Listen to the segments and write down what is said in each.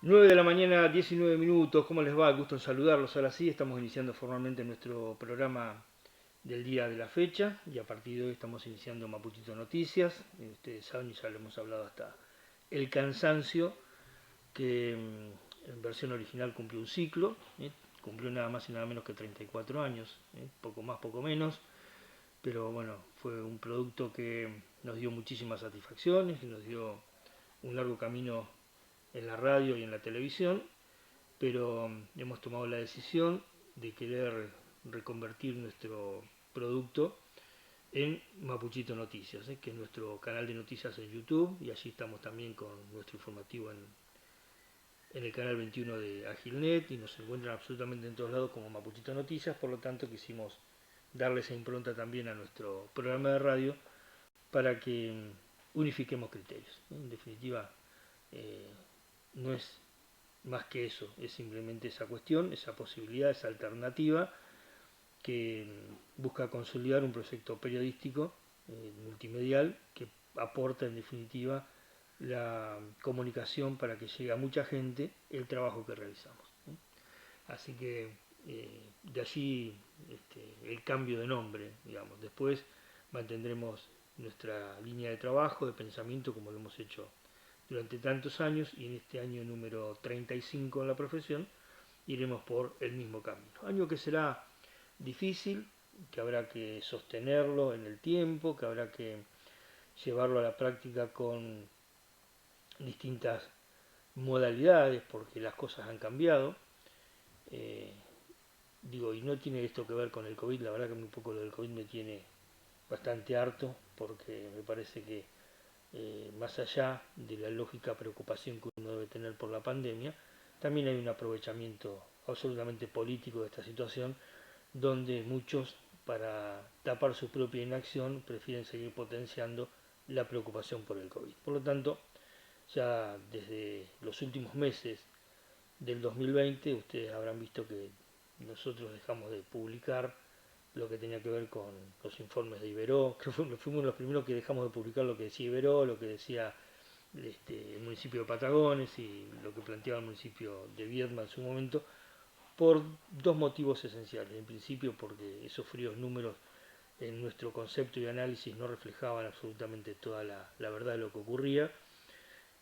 9 de la mañana, 19 minutos, ¿cómo les va? Gusto en saludarlos. Ahora sí, estamos iniciando formalmente nuestro programa del día de la fecha y a partir de hoy estamos iniciando Mapuchito Noticias. Ustedes saben, y ya lo hemos hablado hasta el cansancio, que en versión original cumplió un ciclo, cumplió nada más y nada menos que 34 años, poco más, poco menos, pero bueno, fue un producto que nos dio muchísimas satisfacciones y nos dio un largo camino en la radio y en la televisión, pero hemos tomado la decisión de querer reconvertir nuestro producto en Mapuchito Noticias, que es nuestro canal de noticias en YouTube, y allí estamos también con nuestro informativo en el canal 21 de Agilnet, y nos encuentran absolutamente en todos lados como Mapuchito Noticias. Por lo tanto quisimos darle esa impronta también a nuestro programa de radio para que unifiquemos criterios. En definitiva, eh, no es más que eso, es simplemente esa cuestión, esa posibilidad, esa alternativa que busca consolidar un proyecto periodístico multimedial que aporta en definitiva la comunicación para que llegue a mucha gente el trabajo que realizamos. Así que de allí el cambio de nombre, digamos. Después mantendremos nuestra línea de trabajo, de pensamiento, como lo hemos hecho durante tantos años, y en este año número 35 en la profesión iremos por el mismo camino. Año que será difícil, que habrá que sostenerlo en el tiempo, que habrá que llevarlo a la práctica con distintas modalidades porque las cosas han cambiado. Eh, Digo, y no tiene esto que ver con el COVID, la verdad que un poco lo del COVID me tiene bastante harto porque me parece que más allá de la lógica preocupación que uno debe tener por la pandemia, también hay un aprovechamiento absolutamente político de esta situación, donde muchos, para tapar su propia inacción, prefieren seguir potenciando la preocupación por el COVID. Por lo tanto, ya desde los últimos meses del 2020, ustedes habrán visto que nosotros dejamos de publicar lo que tenía que ver con los informes de Iberó, que fuimos los primeros que dejamos de publicar lo que decía Iberó, lo que decía el municipio de Patagones y lo que planteaba el municipio de Viedma en su momento, por dos motivos esenciales. En principio, porque esos fríos números en nuestro concepto y análisis no reflejaban absolutamente toda la verdad de lo que ocurría.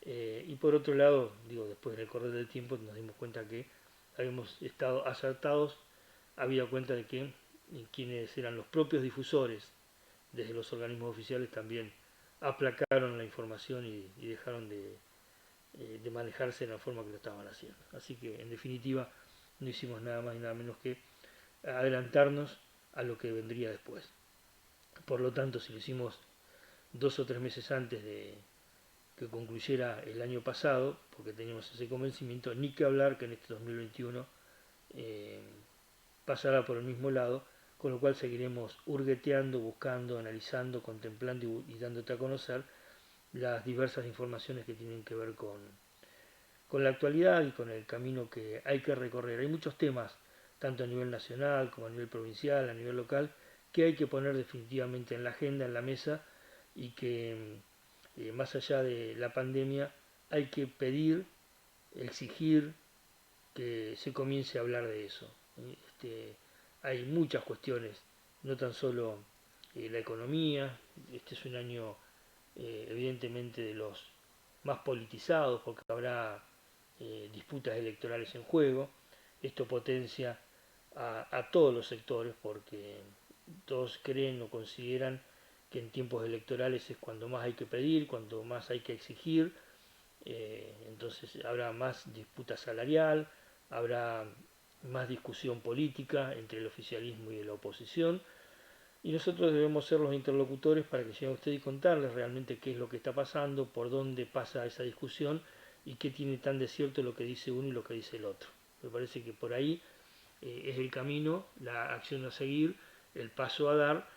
Y por otro lado, digo, después en el correr del tiempo nos dimos cuenta que habíamos estado acertados, había cuenta de que quienes eran los propios difusores desde los organismos oficiales también aplacaron la información y dejaron de manejarse de la forma que lo estaban haciendo. Así que en definitiva no hicimos nada más y nada menos que adelantarnos a lo que vendría después. Por lo tanto, si lo hicimos 2 o 3 meses antes de que concluyera el año pasado, porque teníamos ese convencimiento, ni que hablar que en este 2021 eh, pasará por el mismo lado, con lo cual seguiremos hurgueteando, buscando, analizando, contemplando y dándote a conocer las diversas informaciones que tienen que ver con la actualidad y con el camino que hay que recorrer. Hay muchos temas, tanto a nivel nacional como a nivel provincial, a nivel local, que hay que poner definitivamente en la agenda, en la mesa, y que más allá de la pandemia hay que pedir, exigir que se comience a hablar de eso. Hay muchas cuestiones, no tan solo la economía. Este es un año evidentemente de los más politizados porque habrá disputas electorales en juego. Esto potencia a todos los sectores porque todos creen o consideran que en tiempos electorales es cuando más hay que pedir, cuando más hay que exigir. Entonces habrá más disputa salarial, habrá más discusión política entre el oficialismo y la oposición, y nosotros debemos ser los interlocutores para que lleguen a usted y contarles realmente qué es lo que está pasando, por dónde pasa esa discusión y qué tiene tan de cierto lo que dice uno y lo que dice el otro. Me parece que por ahí es el camino, la acción a seguir, el paso a dar,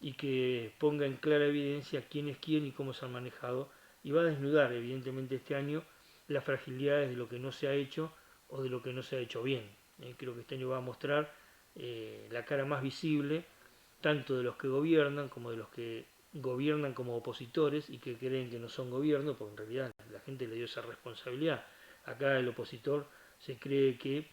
y que ponga en clara evidencia quién es quién y cómo se han manejado, y va a desnudar evidentemente este año las fragilidades de lo que no se ha hecho o de lo que no se ha hecho bien. Creo que este año va a mostrar la cara más visible tanto de los que gobiernan como de los que gobiernan como opositores y que creen que no son gobierno, porque en realidad la gente le dio esa responsabilidad Acá el opositor se cree que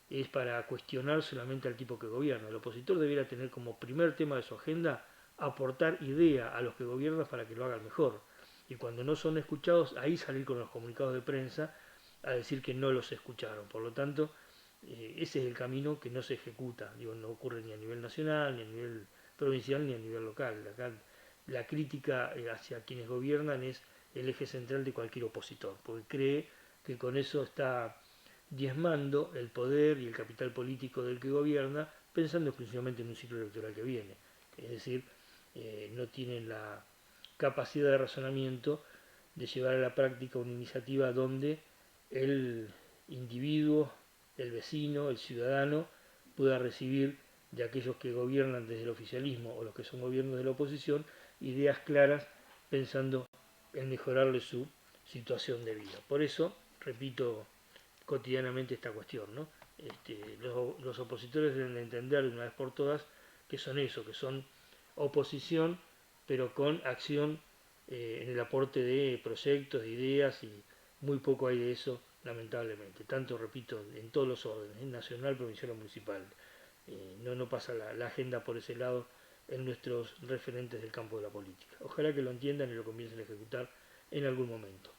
es para cuestionar solamente al tipo que gobierna. El opositor debiera tener como primer tema de su agenda aportar idea a los que gobiernan para que lo hagan mejor. Y cuando no son escuchados, ahí salir con los comunicados de prensa a decir que no los escucharon. Por lo tanto, ese es el camino que no se ejecuta. Digo, no ocurre ni a nivel nacional, ni a nivel provincial, ni a nivel local. Acá la crítica hacia quienes gobiernan es el eje central de cualquier opositor, porque cree que con eso está diezmando el poder y el capital político del que gobierna, pensando exclusivamente en un ciclo electoral que viene. Es decir, no tienen la capacidad de razonamiento de llevar a la práctica una iniciativa donde el individuo, el vecino, el ciudadano pueda recibir de aquellos que gobiernan desde el oficialismo o los que son gobiernos de la oposición ideas claras pensando en mejorarle su situación de vida. Por eso, repito cotidianamente esta cuestión, ¿no? Los opositores deben entender de una vez por todas que son eso, que son oposición, pero con acción en el aporte de proyectos, de ideas, y muy poco hay de eso, lamentablemente. Tanto, repito, en todos los órdenes, nacional, provincial o municipal. No pasa la agenda por ese lado en nuestros referentes del campo de la política. Ojalá que lo entiendan y lo comiencen a ejecutar en algún momento.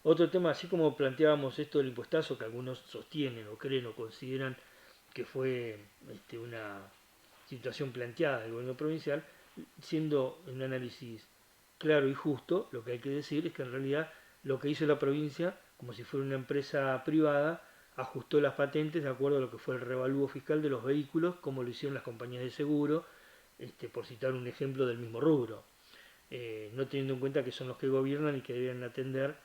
Otro tema, así como planteábamos esto del impuestazo, que algunos sostienen o creen o consideran que fue una situación planteada del gobierno provincial, siendo un análisis claro y justo, lo que hay que decir es que en realidad lo que hizo la provincia, como si fuera una empresa privada, ajustó las patentes de acuerdo a lo que fue el revalúo fiscal de los vehículos, como lo hicieron las compañías de seguro, por citar un ejemplo del mismo rubro, no teniendo en cuenta que son los que gobiernan y que deben atender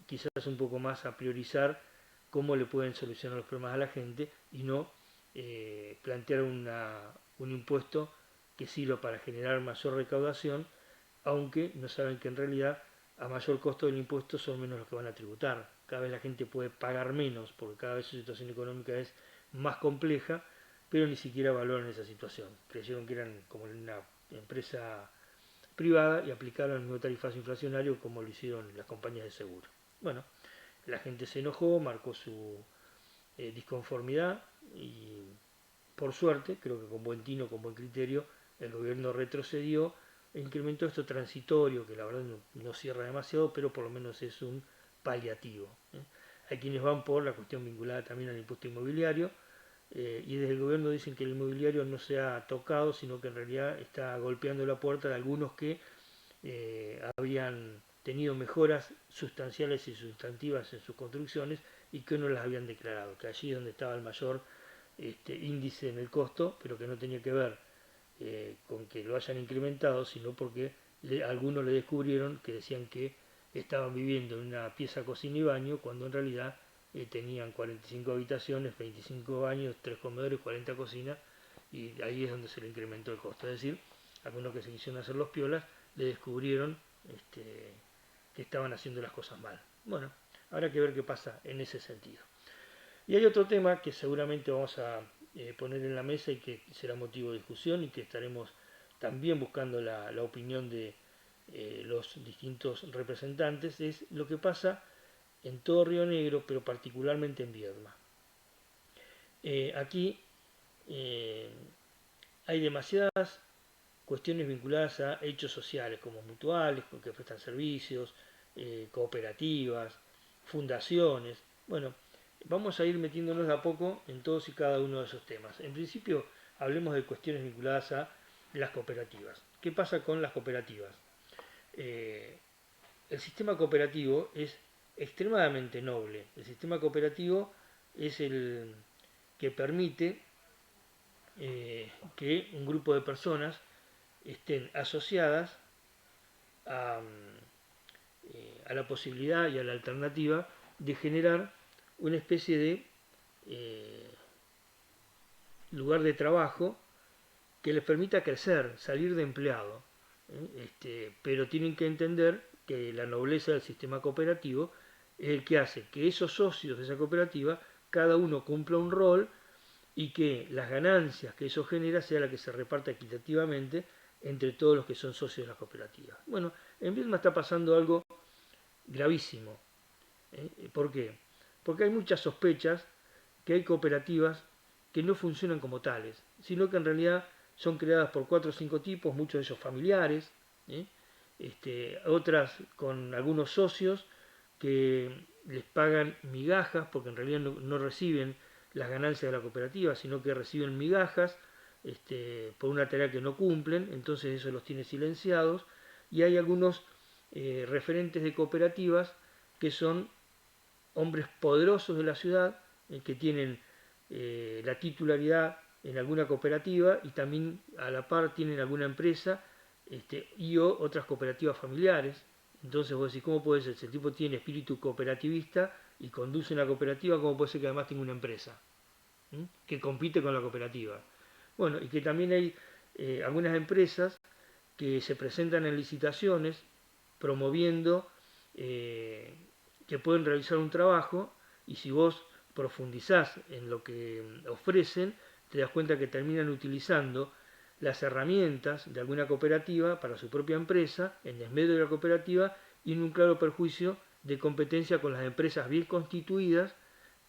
quizás un poco más a priorizar cómo le pueden solucionar los problemas a la gente y no plantear un impuesto que sirva para generar mayor recaudación, aunque no saben que en realidad a mayor costo del impuesto son menos los que van a tributar. Cada vez la gente puede pagar menos porque cada vez su situación económica es más compleja, pero ni siquiera valoran esa situación. Creyeron que eran como una empresa privada y aplicaron el mismo tarifazo inflacionario como lo hicieron las compañías de seguro. Bueno, la gente se enojó, marcó su disconformidad y por suerte, creo que con buen tino, con buen criterio, el gobierno retrocedió e incrementó esto transitorio, que la verdad no cierra demasiado, pero por lo menos es un paliativo. Hay quienes van por la cuestión vinculada también al impuesto inmobiliario, y desde el gobierno dicen que el inmobiliario no se ha tocado, sino que en realidad está golpeando la puerta de algunos que habían tenido mejoras sustanciales y sustantivas en sus construcciones y que no las habían declarado, que allí es donde estaba el mayor índice en el costo, pero que no tenía que ver con que lo hayan incrementado, sino porque algunos le descubrieron que decían que estaban viviendo en una pieza, cocina y baño, cuando en realidad tenían 45 habitaciones, 25 baños, 3 comedores, 40 cocinas, y ahí es donde se le incrementó el costo. Es decir, algunos que se quisieron hacer los piolas le descubrieron que estaban haciendo las cosas mal. Bueno, habrá que ver qué pasa en ese sentido. Y hay otro tema que seguramente vamos a poner en la mesa y que será motivo de discusión y que estaremos también buscando la opinión de los distintos representantes, es lo que pasa en todo Río Negro, pero particularmente en Viedma. Aquí hay demasiadas cuestiones vinculadas a hechos sociales, como mutuales, que prestan servicios, cooperativas, fundaciones. Bueno, vamos a ir metiéndonos de a poco en todos y cada uno de esos temas. En principio, hablemos de cuestiones vinculadas a las cooperativas. ¿Qué pasa con las cooperativas? El sistema cooperativo es extremadamente noble. El sistema cooperativo es el que permite que un grupo de personas estén asociadas a la posibilidad y a la alternativa de generar una especie de lugar de trabajo que les permita crecer, salir de empleado. Pero tienen que entender que la nobleza del sistema cooperativo es el que hace que esos socios de esa cooperativa, cada uno cumpla un rol y que las ganancias que eso genera sea la que se reparta equitativamente entre todos los que son socios de la cooperativa. Bueno, en Viedma está pasando algo gravísimo. ¿Por qué? Porque hay muchas sospechas que hay cooperativas que no funcionan como tales, sino que en realidad son creadas por 4 o 5 tipos, muchos de ellos familiares, ¿eh? Otras con algunos socios que les pagan migajas, porque en realidad no reciben las ganancias de la cooperativa, sino que reciben migajas por una tarea que no cumplen, entonces eso los tiene silenciados, y hay algunos referentes de cooperativas que son hombres poderosos de la ciudad, que tienen la titularidad en alguna cooperativa y también a la par tienen alguna empresa y o otras cooperativas familiares. Entonces vos decís, ¿cómo puede ser? Si el tipo tiene espíritu cooperativista y conduce una cooperativa, ¿cómo puede ser que además tenga una empresa que compite con la cooperativa? Bueno, y que también hay algunas empresas que se presentan en licitaciones promoviendo que pueden realizar un trabajo y si vos profundizás en lo que ofrecen, te das cuenta que terminan utilizando las herramientas de alguna cooperativa para su propia empresa, en desmedro de la cooperativa y en un claro perjuicio de competencia con las empresas bien constituidas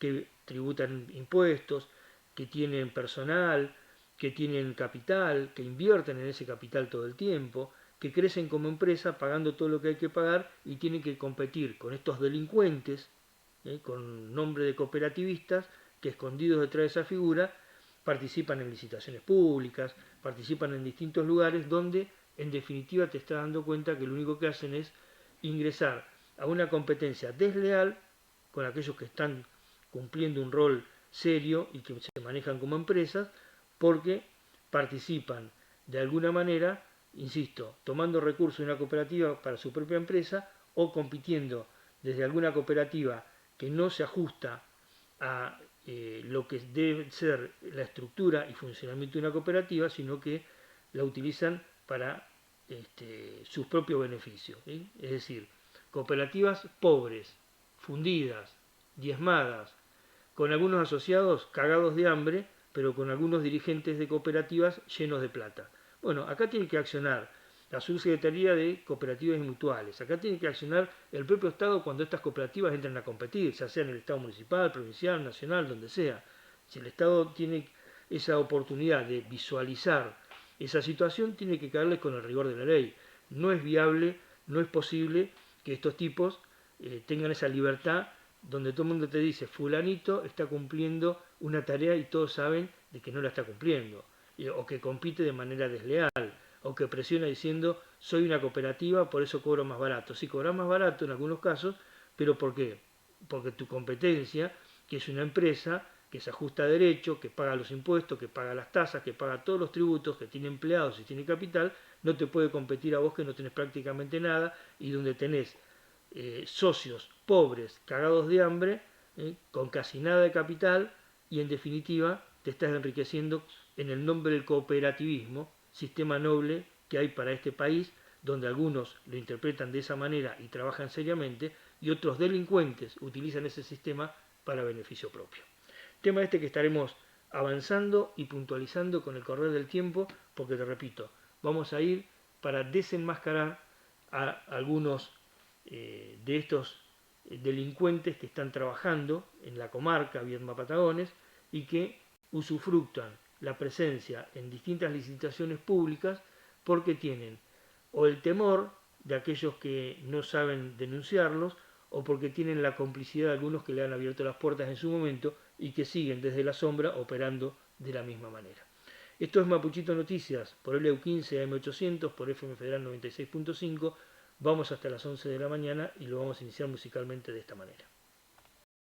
que tributan impuestos, que tienen personal, que tienen capital, que invierten en ese capital todo el tiempo, que crecen como empresa pagando todo lo que hay que pagar y tienen que competir con estos delincuentes, con nombre de cooperativistas, que escondidos detrás de esa figura participan en licitaciones públicas, participan en distintos lugares donde en definitiva te estás dando cuenta que lo único que hacen es ingresar a una competencia desleal con aquellos que están cumpliendo un rol serio y que se manejan como empresas porque participan de alguna manera, insisto, tomando recursos de una cooperativa para su propia empresa o compitiendo desde alguna cooperativa que no se ajusta a lo que debe ser la estructura y funcionamiento de una cooperativa, sino que la utilizan para sus propios beneficios. Es decir, cooperativas pobres, fundidas, diezmadas, con algunos asociados cagados de hambre, pero con algunos dirigentes de cooperativas llenos de plata. Bueno, acá tiene que accionar la Subsecretaría de Cooperativas y Mutuales. Acá tiene que accionar el propio Estado cuando estas cooperativas entran a competir, ya sea en el Estado municipal, provincial, nacional, donde sea. Si el Estado tiene esa oportunidad de visualizar esa situación, tiene que caerles con el rigor de la ley. No es viable, no es posible que estos tipos tengan esa libertad donde todo el mundo te dice, fulanito está cumpliendo una tarea y todos saben de que no la está cumpliendo, o que compite de manera desleal, o que presiona diciendo, soy una cooperativa, por eso cobro más barato. Sí, cobras más barato en algunos casos, pero ¿por qué? Porque tu competencia, que es una empresa que se ajusta a derecho, que paga los impuestos, que paga las tasas, que paga todos los tributos, que tiene empleados y tiene capital, no te puede competir a vos que no tenés prácticamente nada y donde tenés socios pobres, cagados de hambre, con casi nada de capital y en definitiva te estás enriqueciendo en el nombre del cooperativismo, sistema noble que hay para este país, donde algunos lo interpretan de esa manera y trabajan seriamente y otros delincuentes utilizan ese sistema para beneficio propio. Tema este que estaremos avanzando y puntualizando con el correr del tiempo, porque te repito, vamos a ir para desenmascarar a algunos de estos delincuentes que están trabajando en la comarca Viedma Patagones y que usufructan la presencia en distintas licitaciones públicas porque tienen o el temor de aquellos que no saben denunciarlos o porque tienen la complicidad de algunos que le han abierto las puertas en su momento y que siguen desde la sombra operando de la misma manera. Esto es Mapuchito Noticias por LU15 AM800, por FM Federal 96.5. Vamos hasta las 11 de la mañana y lo vamos a iniciar musicalmente de esta manera.